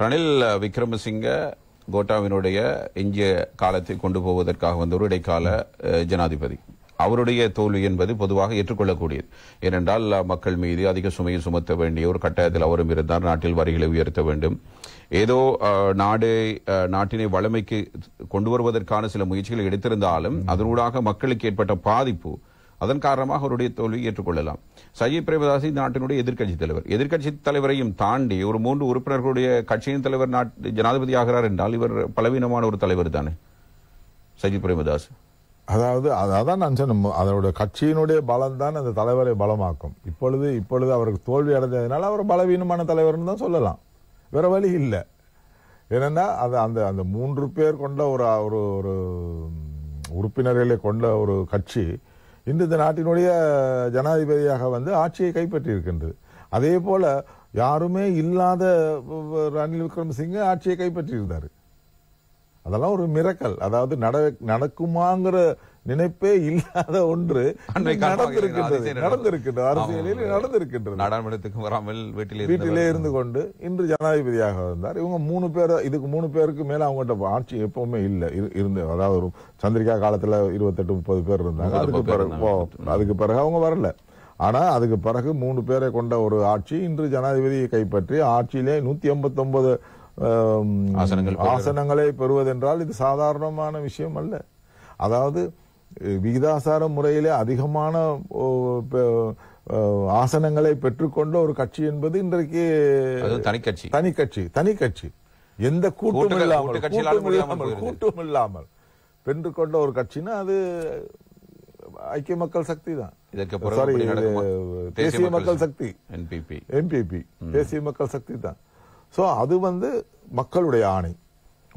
ரணில் விக்ரமசிங்க கோட்டாவினுடைய எஞ்சிய காலத்தை கொண்டு போவதற்காக வந்த ஒரு இடைக்கால ஜனாதிபதி. அவருடைய தோல்வி என்பது பொதுவாக ஏற்றுக்கொள்ளக்கூடியது. ஏனென்றால் மக்கள் மீது அதிக சுமையை சுமத்த வேண்டிய ஒரு கட்டாயத்தில் அவரும் இருந்தார். நாட்டில் வரிகளை உயர்த்த வேண்டும், ஏதோ நாட்டினை வளமைக்கு கொண்டு வருவதற்கான சில முயற்சிகளை எடுத்திருந்தாலும் அதனூடாக மக்களுக்கு ஏற்பட்ட பாதிப்பு, அதன் காரணமாக அவருடைய தோல்வியை ஏற்றுக்கொள்ளலாம். சஜித் பிரேமதாஸ் நாட்டினுடைய எதிர்க்கட்சி தலைவரையும் தாண்டி ஒரு 3 உறுப்பினர்களுடைய கட்சியின் தலைவர் ஜனாதிபதி ஆகிறார் என்றால் இவர் பலவீனமான ஒரு தலைவர் தானே சஜித் பிரேமதாஸ். அதாவது அதான் நான் சொன்னேன், அதோட கட்சியினுடைய பலம் தான் அந்த தலைவரை பலமாக்கும். இப்பொழுது அவருக்கு தோல்வி அடைஞ்சதுனால அவர் பலவீனமான தலைவர்னு தான் சொல்லலாம், வேற வழி இல்லை. ஏன்னா அந்த 3 பேர் கொண்ட ஒரு உறுப்பினர்களை கொண்ட ஒரு கட்சி இன்று இந்த நாட்டினுடைய ஜனாதிபதியாக வந்து ஆட்சியை கைப்பற்றி இருக்கின்றது. அதே போல யாருமே இல்லாத ரணில் விக்ரமசிங்க ஆட்சியை கைப்பற்றி இருந்தார். அதெல்லாம் ஒரு மிரக்கல். அதாவது நடக்குமாங்கிற நினைப்பே இல்லாத ஒன்று நடந்திருக்கின்றது, அரசியலில் நடந்திருக்கின்றது. நாடாளுமன்றத்துக்கு வராமல் வீட்டிலே இருந்து கொண்டு இன்று ஜனாதிபதியாக வந்தார். இவங்க 3 பேர், இதுக்கு 3 பேருக்கு மேல அவங்ககிட்ட ஆட்சி எப்பவுமே இல்லை இருந்து. அதாவது ஒரு சந்திரிகா காலத்துல 28-30 பேர் இருந்தாங்க. அதுக்கு பிறகு அவங்க வரல. ஆனா அதுக்கு பிறகு 3 பேரை கொண்ட ஒரு ஆட்சி இன்று ஜனாதிபதியை கைப்பற்றி ஆட்சியிலே 189 ஆசனங்களை பெறுவதென்றால் இது சாதாரணமான விஷயம் அல்ல. அதாவது விகிதாசார முறையிலே அதிகமான ஆசனங்களை பெற்றுக்கொண்ட ஒரு கட்சி என்பது இன்றைக்கு தனி கட்சி எந்த கூட்டும் இல்லாமல் பெற்றுக்கொண்ட ஒரு கட்சினா அது ஐக்கிய மக்கள் சக்தி தான். தேசிய மக்கள் சக்தி என்பிபி தேசிய மக்கள் சக்தி தான். சோ அது வந்து மக்களுடைய ஆணை,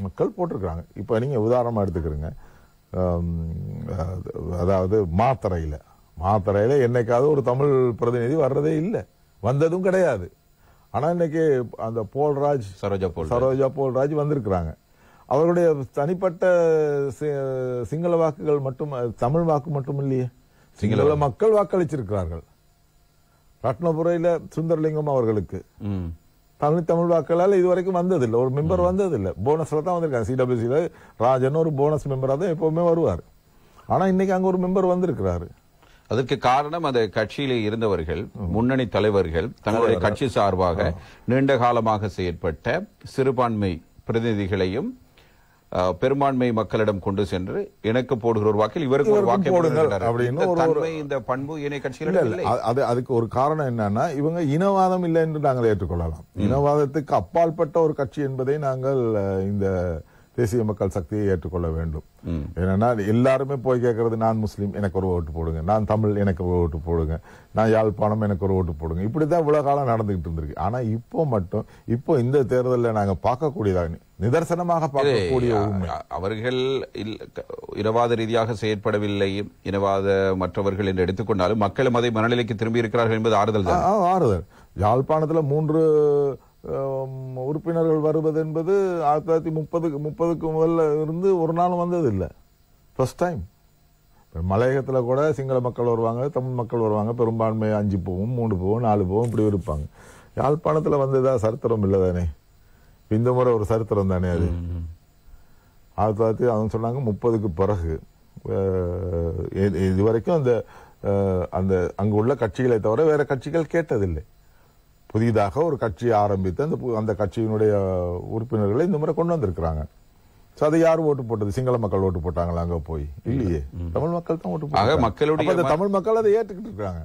மக்கள் போட்டிருக்காங்க. இப்ப நீங்க உதாரணமா எடுத்துக்கிறீங்க, அதாவது மாத்தறையில என்னைக்காவது ஒரு தமிழ் பிரதிநிதி வர்றதே இல்லை, வந்ததும் கிடையாது. ஆனா இன்னைக்கு அந்த சரோஜா போல்ராஜ் வந்திருக்கிறாங்க. அவருடைய தனிப்பட்ட சிங்கள வாக்குகள் மட்டும், தமிழ் வாக்கு மட்டும் இல்லையே, சிங்கள மக்கள் வாக்களிச்சிருக்கிறார்கள். ரத்னபுரையில சுந்தரலிங்கம் அவர்களுக்கு தமிழ் வாக்களால் இதுவரைக்கும் வந்ததில்லை, ஒரு மெம்பர் வந்ததில்லை. போனஸ்ல தான் வந்திருக்காங்க. சிடபிள்யூசியில ராஜன் ஒரு போனஸ் மெம்பரா தான் எப்பவுமே வருவார். ஆனா இன்னைக்கு அங்க ஒரு மெம்பர் வந்திருக்கிறாரு. அதற்கு காரணம் அந்த கட்சியிலே இருந்தவர்கள், முன்னணி தலைவர்கள் தங்களுடைய கட்சி சார்பாக நீண்ட காலமாக செயற்பட்ட சிறுபான்மை பிரதிநிதிகளையும் பெரும்பான்மை மக்களிடம் கொண்டு சென்று இணக்க போடுகிற ஒரு வாக்கில் இவருக்கு ஒரு வாக்கு அப்படின்னு இந்த பண்பு இணை கட்சிகள். அதுக்கு ஒரு காரணம் என்னன்னா, இவங்க இனவாதம் இல்லை என்று நாங்கள் ஏற்றுக்கொள்ளலாம். இனவாதத்துக்கு அப்பாற்பட்ட ஒரு கட்சி என்பதை நாங்கள் இந்த தேசிய மக்கள் சக்தியை ஏற்றுக்கொள்ள வேண்டும். ஏன்னா எல்லாருமே போய் கேட்கறது, நான் முஸ்லீம் எனக்கு ஒரு ஓட்டு போடுங்க, நான் தமிழ் எனக்கு ஒரு ஓட்டு போடுங்க, நான் யாழ்ப்பாணம் எனக்கு ஒரு ஓட்டு போடுங்க, இப்படிதான் இவ்வளவு காலம் நடந்துகிட்டு இருந்திருக்கு. ஆனா இப்போ இந்த தேர்தலில் நாங்க பார்க்கக்கூடியதாக நிதர்சனமாக பார்க்கக்கூடிய அவர்கள் இனவாத ரீதியாக செயற்படவில்லை, இனவாத மற்றவர்கள் என்று எடுத்துக்கொண்டாலும் மக்களும் அதை மனநிலைக்கு திரும்பி இருக்கிறார்கள் என்பது ஆறுதல் தான். ஆறுதல். யாழ்ப்பாணத்துல 3 உறுப்பினர்கள் வருவது என்பது 1930க்கு முதல்ல இருந்து ஒரு நாளும் வந்தது இல்லை, ஃபர்ஸ்ட் டைம். மலையகத்துல கூட சிங்கள மக்கள் வருவாங்க, தமிழ் மக்கள் வருவாங்க, பெரும்பான்மை 5 போவும் 3 போவும் 4 போவும் இப்படி இருப்பாங்க. யாழ்ப்பாணத்துல வந்ததா சரித்திரம் இல்லை தானே, இந்த முறை ஒரு சரித்திரம் தானே அது. 1930 சொன்னாங்க 30க்கு பிறகு இதுவரைக்கும் அந்த அங்கு உள்ள கட்சிகளை தவிர வேற கட்சிகள் கேட்டதில்லை. புதிதாக ஒரு கட்சி ஆரம்பித்து அந்த கட்சியினுடைய உறுப்பினர்களை இந்த முறை கொண்டு வந்திருக்கிறாங்க. அதை யார் ஓட்டு போட்டது? சிங்கள மக்கள் ஓட்டு போட்டாங்களா? அங்க போய் இல்லையே, தமிழ் மக்கள் தான் ஓட்டு போட்டாங்க. தமிழ் மக்கள் அதை ஏற்றுக்கிட்டு இருக்காங்க.